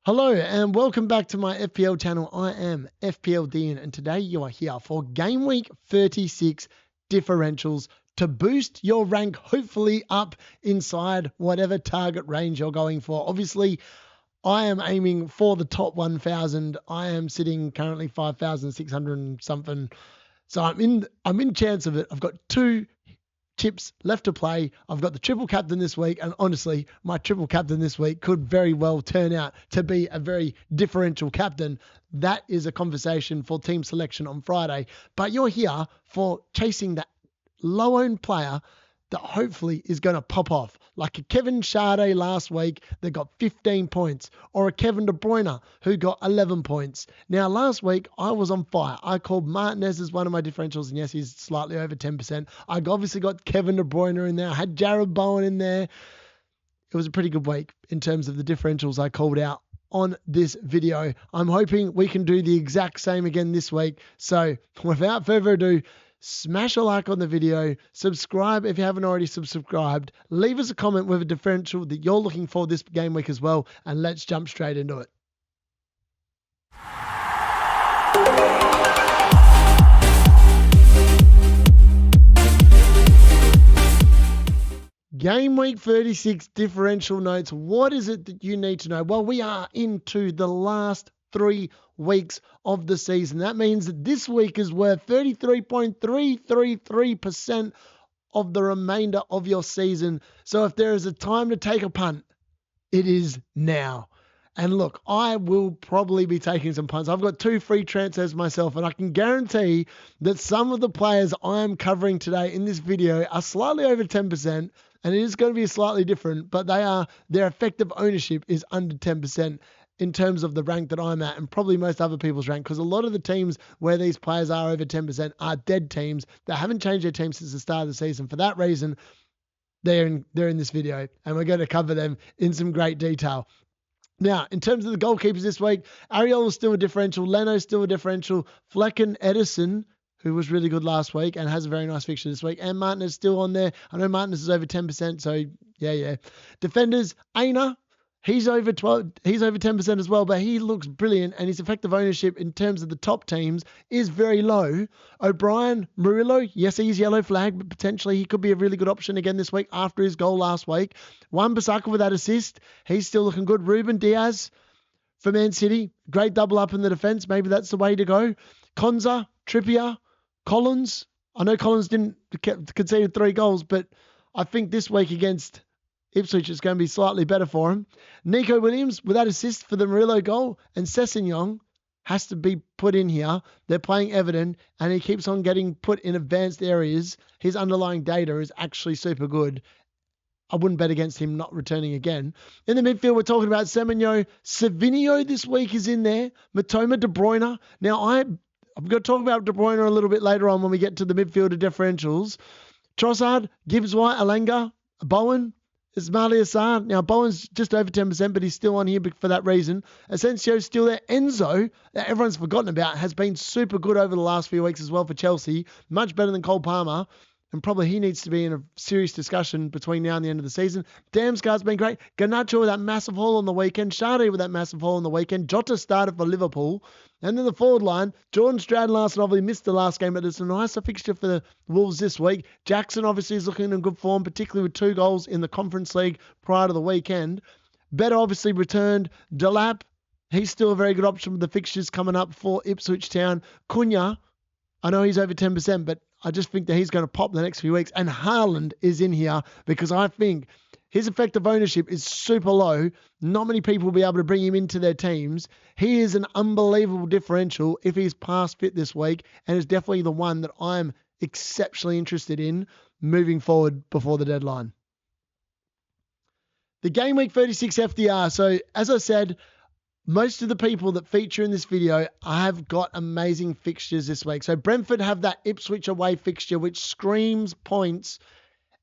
Hello and welcome back to my FPL channel. I am FPL Dean and today you are here for Game Week 36 differentials to boost your rank hopefully up inside whatever target range you're going for. Obviously, I am aiming for the top 1,000. I am sitting currently 5,600 and something. So I'm in chance of it. I've got two chips left to play. I've got the triple captain this week, and honestly, my triple captain this week could very well turn out to be a very differential captain. That is a conversation for team selection on Friday. But you're here for chasing that low-owned player that hopefully is going to pop off, like a Kevin Sade last week that got 15 points, or a Kevin De Bruyne who got 11 points. Now, last week, I was on fire. I called Martinez as one of my differentials, and yes, he's slightly over 10%. I obviously got Kevin De Bruyne in there. I had Jared Bowen in there. It was a pretty good week in terms of the differentials I called out on this video. I'm hoping we can do the exact same again this week. So without further ado, smash a like on the video, subscribe if you haven't already subscribed, leave us a comment with a differential that you're looking for this game week as well, and let's jump straight into it. Game week 36 differential notes. What is it that you need to know? Well, we are into the last 3 weeks of the season. That means that this week is worth 33.333% of the remainder of your season. So if there is a time to take a punt, it is now. And look, I will probably be taking some punts. I've got 2 free transfers myself, and I can guarantee that some of the players I am covering today in this video are slightly over 10%, and it is going to be slightly different, but their effective ownership is under 10%. In terms of the rank that I'm at, and probably most other people's rank, because a lot of the teams where these players are over 10% are dead teams that haven't changed their team since the start of the season. For that reason, they're in this video, and we're going to cover them in some great detail. Now, in terms of the goalkeepers this week, Ariel is still a differential, Leno's still a differential, Flecken Edison, who was really good last week and has a very nice fixture this week, and Martinez is still on there. I know Martinez is over 10%, so yeah. Defenders, Aina, he's over 10% as well, but he looks brilliant, and his effective ownership in terms of the top teams is very low. O'Brien, Murillo, yes, he's yellow flag, but potentially he could be a really good option again this week after his goal last week. Wan-Bissaka with that assist, he's still looking good. Ruben Diaz for Man City, great double up in the defence. Maybe that's the way to go. Konza, Trippier, Collins. I know Collins didn't concede 3 goals, but I think this week against Ipswich is going to be slightly better for him. Nico Williams with that assist for the Murillo goal, and Sessegnon has to be put in here. They're playing Everton, and he keeps on getting put in advanced areas. His underlying data is actually super good. I wouldn't bet against him not returning again. In the midfield, we're talking about Semenyo. Savinio this week is in there. Matoma, De Bruyne. Now, I'm going to talk about De Bruyne a little bit later on when we get to the midfielder differentials. Trossard, Gibbs White, Alanga, Bowen, Ismail Assar. Now, Bowen's just over 10%, but he's still on here for that reason. Asensio's still there. Enzo, that everyone's forgotten about, has been super good over the last few weeks as well for Chelsea. Much better than Cole Palmer. And probably he needs to be in a serious discussion between now and the end of the season. Damsgaard's been great. Garnacho with that massive haul on the weekend. Sade with that massive haul on the weekend. Jota started for Liverpool. And then the forward line, Jordan Stratton last night obviously missed the last game, but it's a nicer fixture for the Wolves this week. Jackson obviously is looking in good form, particularly with 2 goals in the Conference League prior to the weekend. Better obviously returned. Delap, he's still a very good option with the fixtures coming up for Ipswich Town. Cunha, I know he's over 10%, but I just think that he's going to pop the next few weeks. And Haaland is in here because I think his effective ownership is super low. Not many people will be able to bring him into their teams. He is an unbelievable differential if he's past fit this week, and is definitely the one that I'm exceptionally interested in moving forward before the deadline. The Game Week 36 FDR. So as I said, most of the people that feature in this video have got amazing fixtures this week. So Brentford have that Ipswich away fixture, which screams points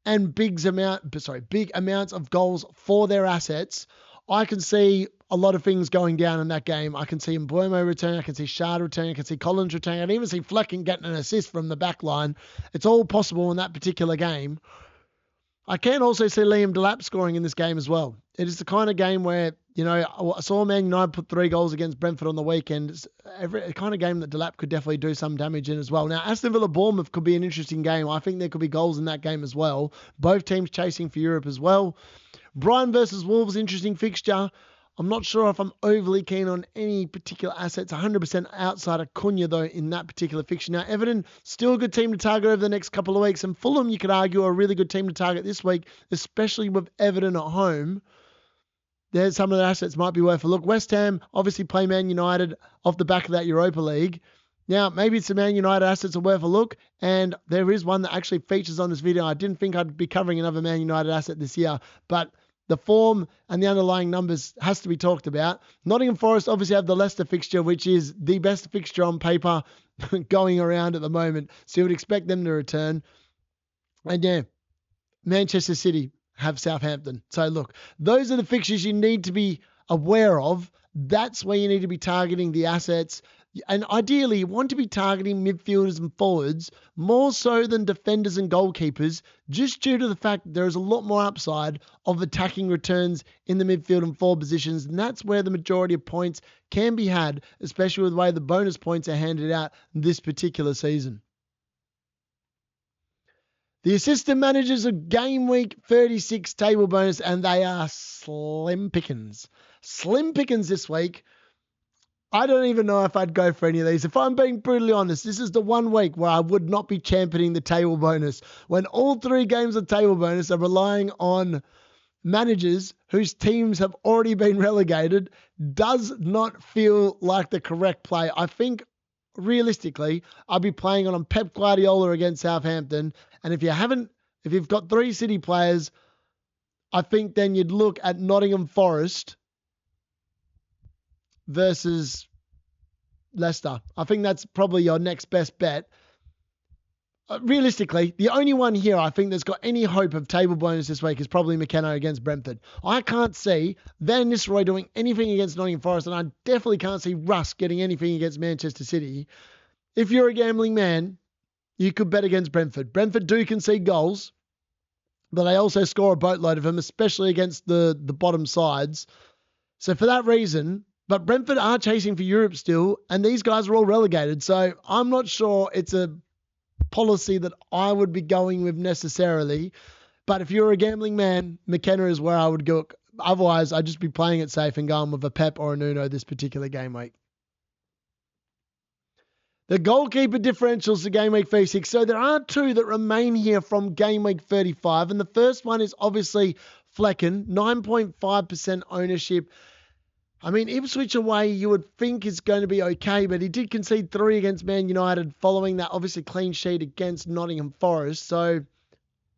and big amounts of goals for their assets. I can see a lot of things going down in that game. I can see Mbeumo return. I can see Shard return. I can see Collins return. I can even see Flecken getting an assist from the back line. It's all possible in that particular game. I can also see Liam Delap scoring in this game as well. It is the kind of game where, You know, I saw Man United put 3 goals against Brentford on the weekend. It's a kind of game that Delap could definitely do some damage in as well. Now, Aston Villa Bournemouth could be an interesting game. I think there could be goals in that game as well. Both teams chasing for Europe as well. Brighton versus Wolves, interesting fixture. I'm not sure if I'm overly keen on any particular assets. 100% outside of Cunha, though, in that particular fixture. Now, Everton, still a good team to target over the next couple of weeks. And Fulham, you could argue, are a really good team to target this week, especially with Everton at home. There's some of the assets might be worth a look. West Ham obviously play Man United off the back of that Europa League. Now, maybe some Man United assets are worth a look, and there is one that actually features on this video. I didn't think I'd be covering another Man United asset this year, but the form and the underlying numbers has to be talked about. Nottingham Forest obviously have the Leicester fixture, which is the best fixture on paper going around at the moment, so you would expect them to return. And yeah, Manchester City have Southampton. So look, those are the fixtures you need to be aware of. That's where you need to be targeting the assets. And ideally, you want to be targeting midfielders and forwards more so than defenders and goalkeepers, just due to the fact that there is a lot more upside of attacking returns in the midfield and forward positions. And that's where the majority of points can be had, especially with the way the bonus points are handed out this particular season. The assistant managers of Game Week 36 table bonus, and they are slim pickings. Slim pickings this week. I don't even know if I'd go for any of these. If I'm being brutally honest, this is the one week where I would not be championing the table bonus. When all 3 games of table bonus are relying on managers whose teams have already been relegated, does not feel like the correct play. I think realistically, I'll be playing on Pep Guardiola against Southampton. And if you've got 3 City players, I think then you'd look at Nottingham Forest versus Leicester. I think that's probably your next best bet. Realistically, the only one here I think that's got any hope of table bonus this week is probably McKenna against Brentford. I can't see Van Nistelrooy doing anything against Nottingham Forest, and I definitely can't see Russ getting anything against Manchester City. If you're a gambling man, you could bet against Brentford. Brentford do concede goals, but they also score a boatload of them, especially against the bottom sides. So for that reason, but Brentford are chasing for Europe still, and these guys are all relegated. So I'm not sure it's a policy that I would be going with necessarily. But if you're a gambling man, McKenna is where I would go. Otherwise, I'd just be playing it safe and going with a Pep or a Nuno this particular game week. The goalkeeper differentials to game week 36. So there are 2 that remain here from game week 35. And the first one is obviously Flecken, 9.5% ownership. I mean, Ipswich away, you would think is going to be okay, but he did concede 3 against Man United following that obviously clean sheet against Nottingham Forest. So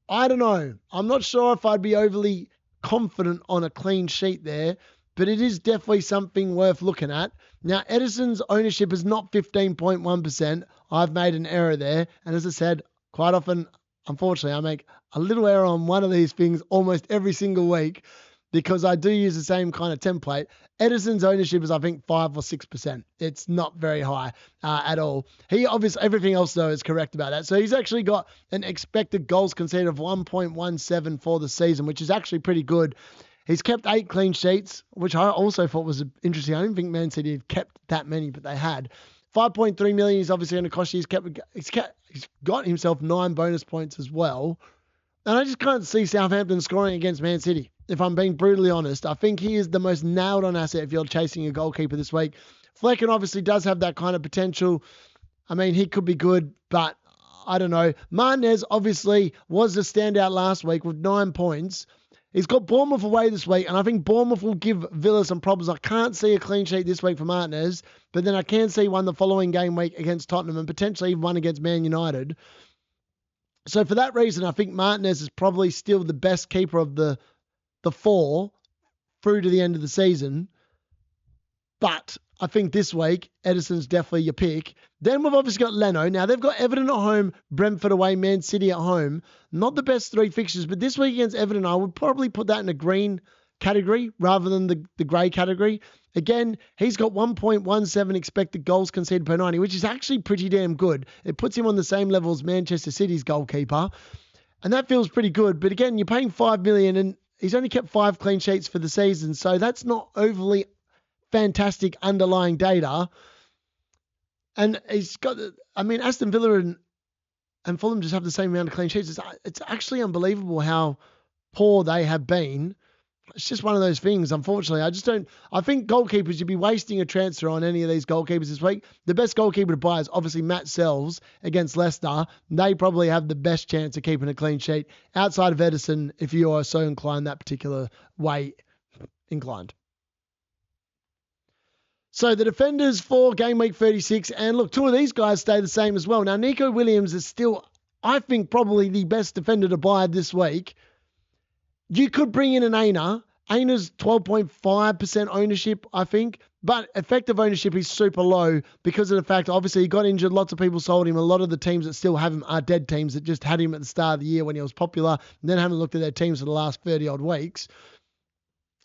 I don't know. I'm not sure if I'd be overly confident on a clean sheet there, but it is definitely something worth looking at. Now, Edison's ownership is not 15.1%. I've made an error there. And as I said, quite often, unfortunately, I make a little error on one of these things almost every single week because I do use the same kind of template. Edison's ownership is, I think, 5 or 6%. It's not very high at all. He obviously, everything else, though, is correct about that. So he's actually got an expected goals conceded of 1.17 for the season, which is actually pretty good. He's kept 8 clean sheets, which I also thought was interesting. I didn't think Man City had kept that many, but they had. 5.3 million is obviously going to cost you. He's got himself 9 bonus points as well. And I just can't see Southampton scoring against Man City, if I'm being brutally honest. I think he is the most nailed-on asset if you're chasing a goalkeeper this week. Flecken obviously does have that kind of potential. I mean, he could be good, but I don't know. Martinez obviously was the standout last week with 9 points. He's got Bournemouth away this week, and I think Bournemouth will give Villa some problems. I can't see a clean sheet this week for Martinez, but then I can see one the following game week against Tottenham and potentially one against Man United. So for that reason, I think Martinez is probably still the best keeper of the 4 through to the end of the season. But I think this week, Edison's definitely your pick. Then we've obviously got Leno. Now, they've got Everton at home, Brentford away, Man City at home. Not the best 3 fixtures, but this week against Everton, I would probably put that in a green category rather than the grey category. Again, he's got 1.17 expected goals conceded per 90, which is actually pretty damn good. It puts him on the same level as Manchester City's goalkeeper, and that feels pretty good. But again, you're paying $5 million, and he's only kept 5 clean sheets for the season, so that's not overly fantastic underlying data. And he's got, Aston Villa and Fulham just have the same amount of clean sheets. It's actually unbelievable how poor they have been. It's just one of those things, unfortunately. I think goalkeepers, you'd be wasting a transfer on any of these goalkeepers this week. The best goalkeeper to buy is obviously Matt Sells against Leicester. They probably have the best chance of keeping a clean sheet outside of Edison, if you are so inclined that particular way inclined. So the defenders for game week 36, and look, 2 of these guys stay the same as well. Now, Nico Williams is still, I think, probably the best defender to buy this week. You could bring in an Aina. Aina's 12.5% ownership, I think, but effective ownership is super low because of the fact, obviously, he got injured. Lots of people sold him. A lot of the teams that still have him are dead teams that just had him at the start of the year when he was popular and then haven't looked at their teams for the last 30-odd weeks.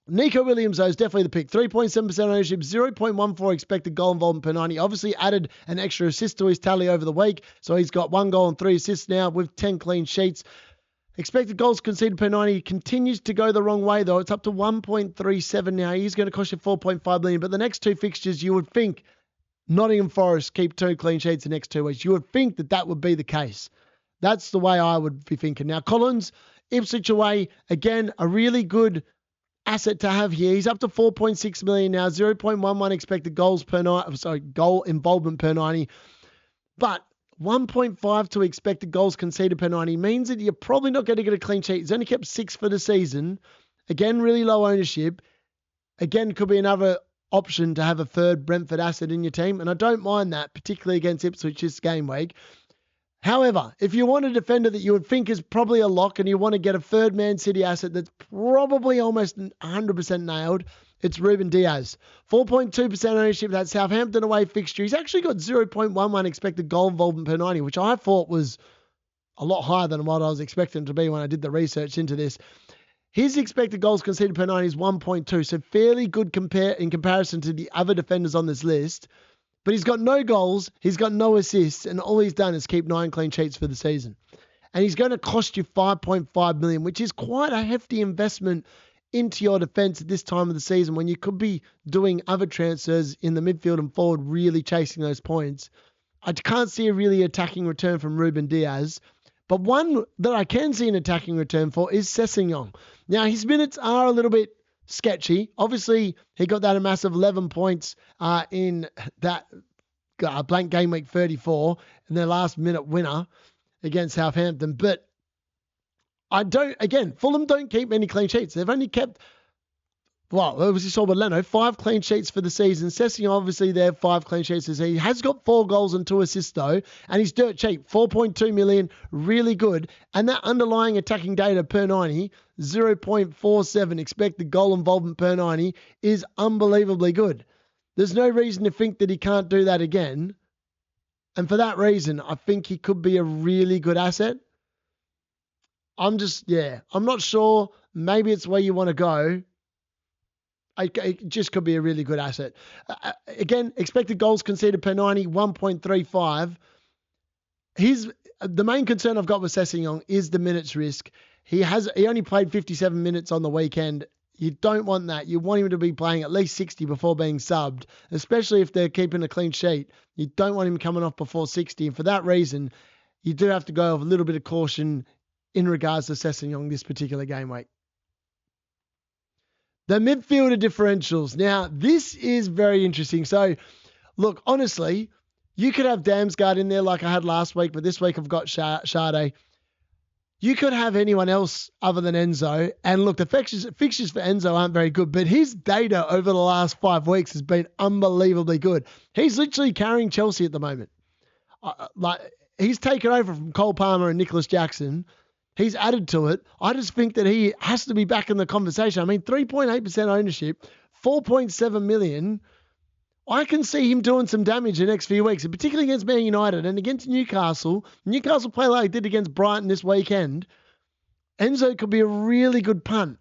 Nico Williams, though, is definitely the pick. 3.7% ownership, 0.14 expected goal involvement per 90. Obviously added an extra assist to his tally over the week, so he's got 1 goal and 3 assists now with 10 clean sheets. Expected goals conceded per 90 continues to go the wrong way, though. It's up to 1.37 now. He's going to cost you 4.5 million. But the next 2 fixtures, you would think Nottingham Forest keep 2 clean sheets the next 2 weeks. You would think that would be the case. That's the way I would be thinking. Now, Collins, Ipswich away, again, a really good asset to have here. He's up to 4.6 million now, 0.11 expected goal involvement per 90. But 1.52 expected goals conceded per 90 means that you're probably not going to get a clean sheet. He's only kept 6 for the season. Again, really low ownership. Again, could be another option to have a third Brentford asset in your team. And I don't mind that, particularly against Ipswich this game week. However, if you want a defender that you would think is probably a lock and you want to get a third Man City asset that's probably almost 100% nailed, it's Ruben Diaz. 4.2% ownership, that Southampton away fixture. He's actually got 0.11 expected goal involvement per 90, which I thought was a lot higher than what I was expecting to be when I did the research into this. His expected goals conceded per 90 is 1.2, so fairly good in comparison to the other defenders on this list. But he's got no goals, he's got no assists, and all he's done is keep 9 clean sheets for the season. And he's going to cost you 5.5 million, which is quite a hefty investment into your defense at this time of the season when you could be doing other transfers in the midfield and forward, really chasing those points. I can't see a really attacking return from Ruben Diaz. But one that I can see an attacking return for is Sessegnon. Now, his minutes are a little bit sketchy. Obviously, he got that a massive 11 points in that blank game week 34 in their last minute winner against Southampton. But Fulham don't keep many clean sheets. They've only kept, as you saw with Leno, 5 clean sheets for the season. Sessegnon, obviously, they have 5 clean sheets. He has got 4 goals and 2 assists, though, and he's dirt cheap. 4.2 million, really good. And that underlying attacking data per 90, 0.47 expected goal involvement per 90, is unbelievably good. There's no reason to think that he can't do that again. And for that reason, I think he could be a really good asset. I'm not sure. Maybe it's where you want to go. It just could be a really good asset. Again, expected goals conceded per 90, 1.35. The main concern I've got with Sessegnon is the minutes risk. He only played 57 minutes on the weekend. You don't want that. You want him to be playing at least 60 before being subbed, especially if they're keeping a clean sheet. You don't want him coming off before 60. And for that reason, you do have to go with a little bit of caution in regards to Sessegnon this particular game week. The midfielder differentials. Now, this is very interesting. So, look, honestly, you could have Damsgaard in there like I had last week, but this week I've got Sade. You could have anyone else other than Enzo. And look, the fixtures for Enzo aren't very good, but his data over the last 5 weeks has been unbelievably good. He's literally carrying Chelsea at the moment. He's taken over from Cole Palmer and Nicholas Jackson. He's added to it. I just think that he has to be back in the conversation. I mean, 3.8% ownership, 4.7 million. I can see him doing some damage the next few weeks, and particularly against Man United and against Newcastle. Newcastle play like they did against Brighton this weekend. Enzo could be a really good punt.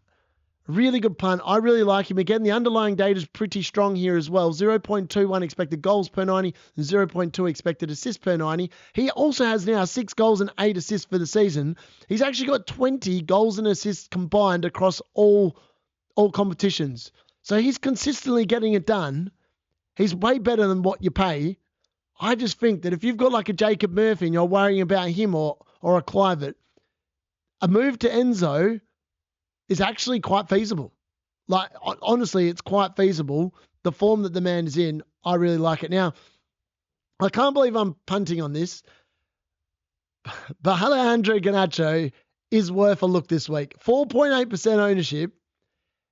Really good punt. I really like him. Again, the underlying data is pretty strong here as well. 0.21 expected goals per 90 and 0.2 expected assists per 90. He also has now 6 goals and 8 assists for the season. He's actually got 20 goals and assists combined across all competitions. So he's consistently getting it done. He's way better than what you pay. I just think that if you've got like a Jacob Murphy and you're worrying about him or a Clivert, a move to Enzo is actually quite feasible. Like, honestly, it's quite feasible. The form that the man is in, I really like it. Now, I can't believe I'm punting on this, but Alejandro Garnacho is worth a look this week. 4.8% ownership.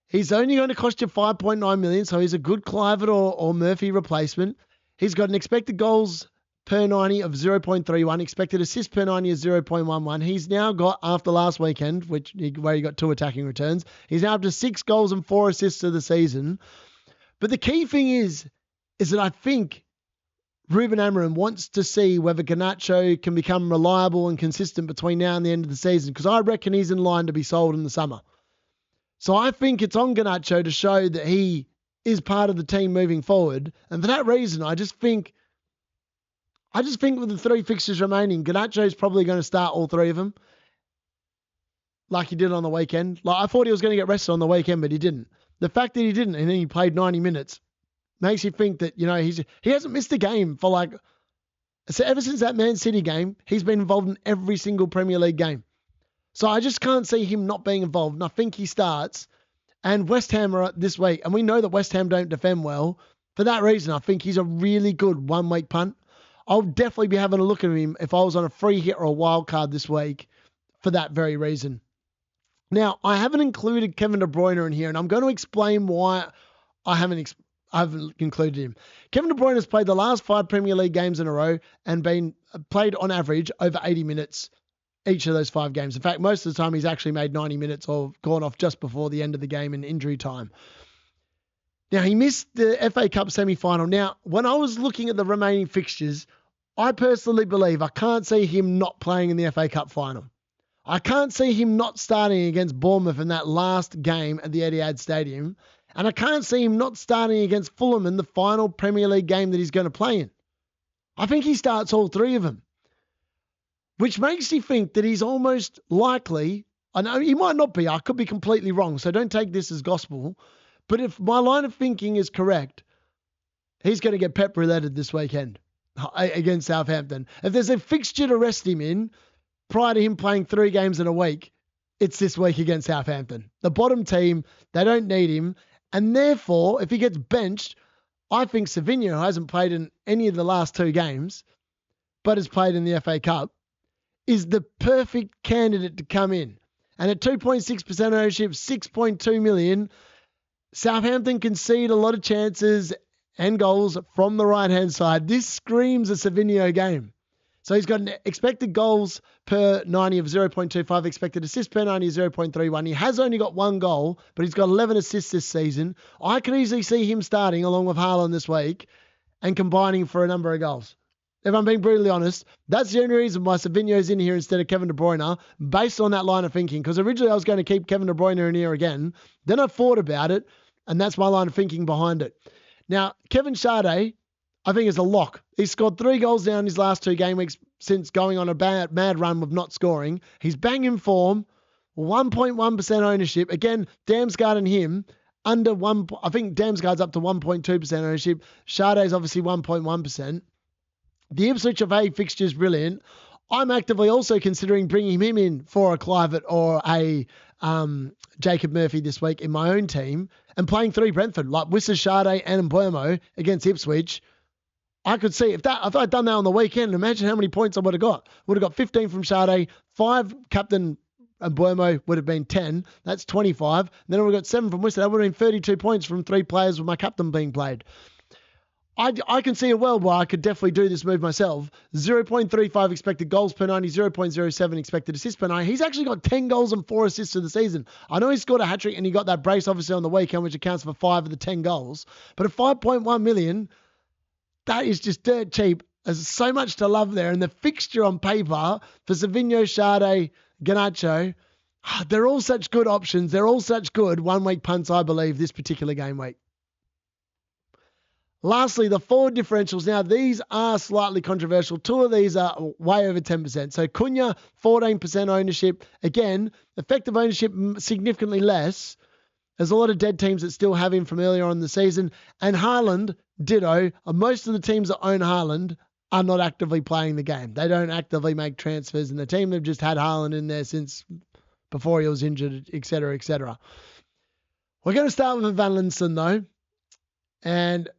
He's only going to cost you 5.9 million, so he's a good Clivert or Murphy replacement. He's got an expected goals per 90 of 0.31, expected assist per 90 is 0.11. He's now got, after last weekend, where he got 2 attacking returns, he's now up to 6 goals and 4 assists of the season. But the key thing is that I think Ruben Amorim wants to see whether Garnacho can become reliable and consistent between now and the end of the season, because I reckon he's in line to be sold in the summer. So I think it's on Garnacho to show that he is part of the team moving forward. And for that reason, I just think with the 3 fixtures remaining, Garnacho is probably going to start all 3 of them, like he did on the weekend. Like, I thought he was going to get rested on the weekend, but he didn't. The fact that he didn't, and then he played 90 minutes, makes you think that, he hasn't missed a game for so ever since that Man City game, he's been involved in every single Premier League game. So I just can't see him not being involved, and I think he starts. And West Ham are this week, and we know that West Ham don't defend well. For that reason, I think he's a really good one-week punt. I'll definitely be having a look at him if I was on a free hit or a wild card this week for that very reason. Now, I haven't included Kevin De Bruyne in here, and I'm going to explain why I haven't included him. Kevin De Bruyne has played the last 5 Premier League games in a row and been played on average over 80 minutes each of those 5 games. In fact, most of the time he's actually made 90 minutes or gone off just before the end of the game in injury time. Now, he missed the FA Cup semi-final. Now, when I was looking at the remaining fixtures, I personally believe I can't see him not playing in the FA Cup final. I can't see him not starting against Bournemouth in that last game at the Etihad Stadium. And I can't see him not starting against Fulham in the final Premier League game that he's going to play in. I think he starts all 3 of them, which makes you think that he's almost likely, I know he might not be, I could be completely wrong, so don't take this as gospel, but if my line of thinking is correct, he's going to get pep rouletted this weekend against Southampton. If there's a fixture to rest him in prior to him playing 3 games in a week, it's this week against Southampton. The bottom team, they don't need him. And therefore, if he gets benched, I think Savinho, who hasn't played in any of the last 2 games, but has played in the FA Cup, is the perfect candidate to come in. And at 2.6% ownership, 6.2 million, Southampton concede a lot of chances and goals from the right-hand side. This screams a Savinho game. So he's got an expected goals per 90 of 0.25, expected assists per 90 of 0.31. He has only got 1 goal, but he's got 11 assists this season. I could easily see him starting along with Haaland this week and combining for a number of goals. If I'm being brutally honest, that's the only reason why Savinho's in here instead of Kevin De Bruyne, based on that line of thinking. Because originally I was going to keep Kevin De Bruyne in here again. Then I thought about it, and that's my line of thinking behind it. Now, Kevin Sade, I think, is a lock. He's scored 3 goals now in his last 2 game weeks since going on a mad run with not scoring. He's bang in form, 1.1% ownership. Again, Damsgaard and him, under 1. I think Damsgaard's up to 1.2% ownership. Sade's obviously 1.1%. The Ipswich away fixture is brilliant. I'm actively also considering bringing him in for a Clivert or a Jacob Murphy this week in my own team and playing 3 Brentford, like Wissa, Sade and Mbeumo against Ipswich. I could see if I'd done that on the weekend, imagine how many points I would have got. Would have got 15 from Sade, 5 captain Mbeumo would have been 10. That's 25. And then I would have got 7 from Wissa. That would have been 32 points from 3 players with my captain being played. I can see a world where I could definitely do this move myself. 0.35 expected goals per 90, 0.07 expected assists per 90. He's actually got 10 goals and 4 assists for the season. I know he scored a hat-trick and he got that brace obviously on the weekend, which accounts for 5 of the 10 goals. But at 5.1 million, that is just dirt cheap. There's so much to love there. And the fixture on paper for Savinho, Sade, Garnacho, They're all such good options. They're all such good one-week punts, I believe, this particular game week. Lastly, the forward differentials. Now, these are slightly controversial. Two of these are way over 10%. So, Cunha, 14% ownership. Again, effective ownership significantly less. There's a lot of dead teams that still have him from earlier on in the season. And Haaland, ditto. Most of the teams that own Haaland are not actively playing the game. They don't actively make transfers. And the team have just had Haaland in there since before he was injured, etc., etc. We're going to start with Van Linson, though. And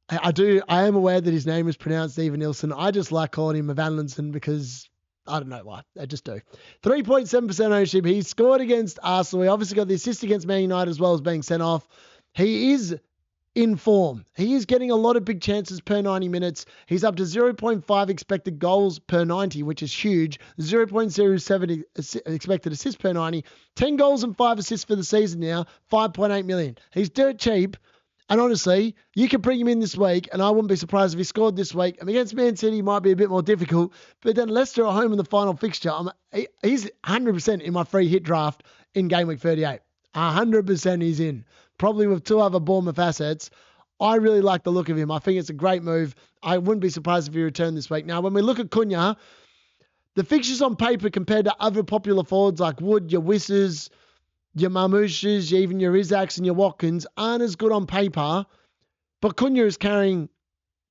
I am aware that his name is pronounced Even Nilsson. I just like calling him Van Linson because I don't know why. I just do. 3.7% ownership. He scored against Arsenal. He obviously got the assist against Man United as well as being sent off. He is in form. He is getting a lot of big chances per 90 minutes. He's up to 0.5 expected goals per 90, which is huge. 0.07 expected assists per 90. 10 goals and 5 assists for the season now. 5.8 million. He's dirt cheap. And honestly, you could bring him in this week, and I wouldn't be surprised if he scored this week. And against Man City, might be a bit more difficult. But then Leicester at home in the final fixture. He's 100% in my free hit draft in game week 38. 100% he's in. Probably with 2 other Bournemouth assets. I really like the look of him. I think it's a great move. I wouldn't be surprised if he returned this week. Now, when we look at Cunha, the fixtures on paper compared to other popular forwards like Wood, your Wissers, your Marmouches, even your Isaacs and your Watkins aren't as good on paper, but Cunha is carrying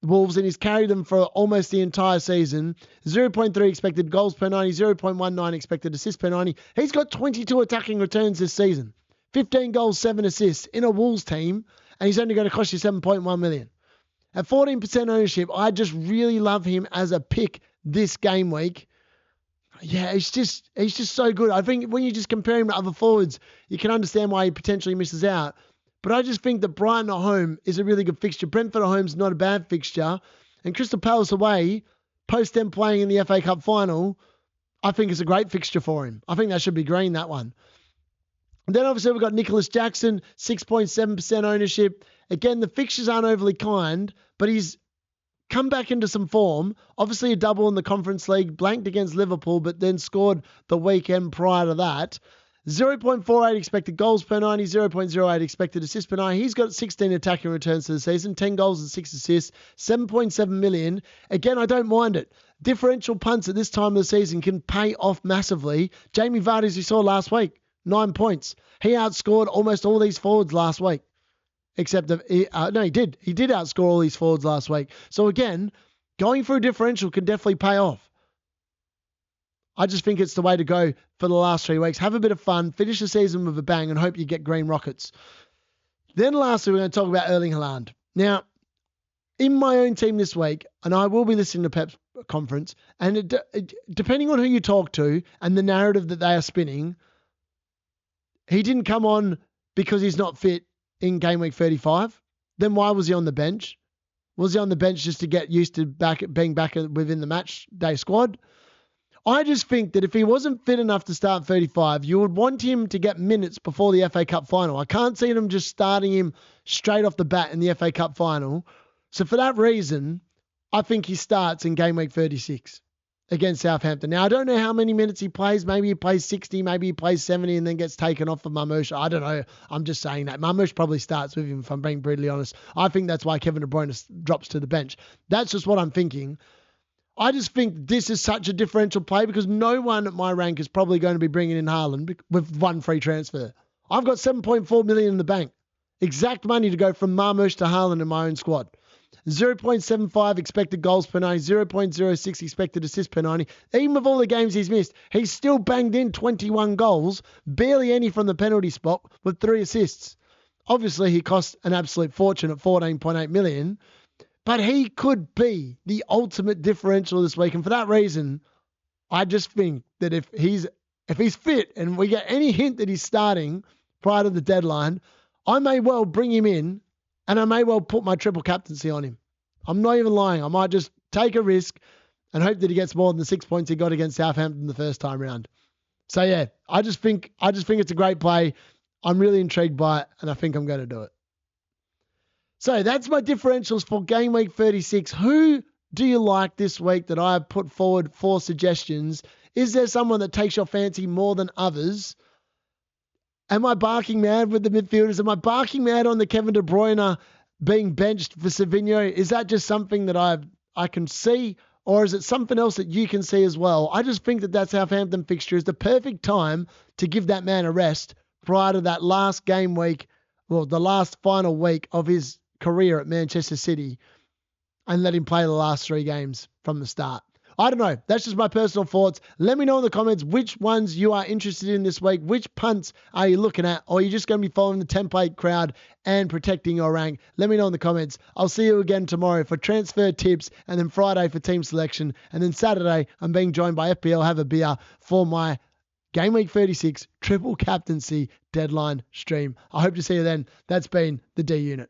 Wolves and he's carried them for almost the entire season. 0.3 expected goals per 90, 0.19 expected assists per 90. He's got 22 attacking returns this season. 15 goals, 7 assists in a Wolves team, and he's only going to cost you 7.1 million. At 14% ownership, I just really love him as a pick this game week. Yeah, he's just so good. I think when you just compare him to other forwards, you can understand why he potentially misses out. But I just think that Brighton at home is a really good fixture. Brentford at home is not a bad fixture. And Crystal Palace away, post them playing in the FA Cup final, I think is a great fixture for him. I think that should be green, that one. And then obviously we've got Nicholas Jackson, 6.7% ownership. Again, the fixtures aren't overly kind, but he's come back into some form. Obviously a double in the Conference League, blanked against Liverpool, but then scored the weekend prior to that. 0.48 expected goals per 90, 0.08 expected assists per 90. He's got 16 attacking returns to the season, 10 goals and 6 assists, 7.7 million. Again, I don't mind it. Differential punts at this time of the season can pay off massively. Jamie Vardy, as you saw last week, 9 points. He outscored almost all these forwards last week. Except that, he did. He did outscore all these forwards last week. So again, going for a differential can definitely pay off. I just think it's the way to go for the last 3 weeks. Have a bit of fun, finish the season with a bang, and hope you get green rockets. Then lastly, we're going to talk about Erling Haaland. Now, in my own team this week, and I will be listening to Pep's conference, and depending on who you talk to and the narrative that they are spinning, he didn't come on because he's not fit in game week 35. Then why was he on the bench? Was he on the bench just to get used to being back within the match day squad? I just think that if he wasn't fit enough to start 35, you would want him to get minutes before the FA Cup final. I can't see them just starting him straight off the bat in the FA Cup final. So for that reason, I think he starts in game week 36 against Southampton. Now, I don't know how many minutes he plays. Maybe he plays 60, maybe he plays 70 and then gets taken off for Marmouche. I don't know. I'm just saying that. Marmouche probably starts with him, if I'm being brutally honest. I think that's why Kevin De Bruyne drops to the bench. That's just what I'm thinking. I just think this is such a differential play because no one at my rank is probably going to be bringing in Haaland with one free transfer. I've got 7.4 million in the bank. Exact money to go from Marmouche to Haaland in my own squad. 0.75 expected goals per 90, 0.06 expected assists per 90. Even with all the games he's missed, he's still banged in 21 goals, barely any from the penalty spot, with 3 assists. Obviously, he costs an absolute fortune at 14.8 million, but he could be the ultimate differential this week. And for that reason, I just think that if he's fit and we get any hint that he's starting prior to the deadline, I may well bring him in and I may well put my triple captaincy on him. I'm not even lying. I might just take a risk and hope that he gets more than the 6 points he got against Southampton the first time round. So yeah, I just think it's a great play. I'm really intrigued by it, and I think I'm going to do it. So that's my differentials for game week 36. Who do you like this week that I have put forward 4 suggestions? Is there someone that takes your fancy more than others? Am I barking mad with the midfielders? Am I barking mad on the Kevin De Bruyne being benched for Savinho? Is that just something that I can see, or is it something else that you can see as well? I just think that Southampton fixture is the perfect time to give that man a rest prior to that last game week, well, the last final week of his career at Manchester City, and let him play the last 3 games from the start. I don't know. That's just my personal thoughts. Let me know in the comments which ones you are interested in this week. Which punts are you looking at? Or are you just going to be following the template crowd and protecting your rank? Let me know in the comments. I'll see you again tomorrow for transfer tips, and then Friday for team selection. And then Saturday, I'm being joined by FPL Have a Beer for my Game Week 36 triple captaincy deadline stream. I hope to see you then. That's been the D Unit.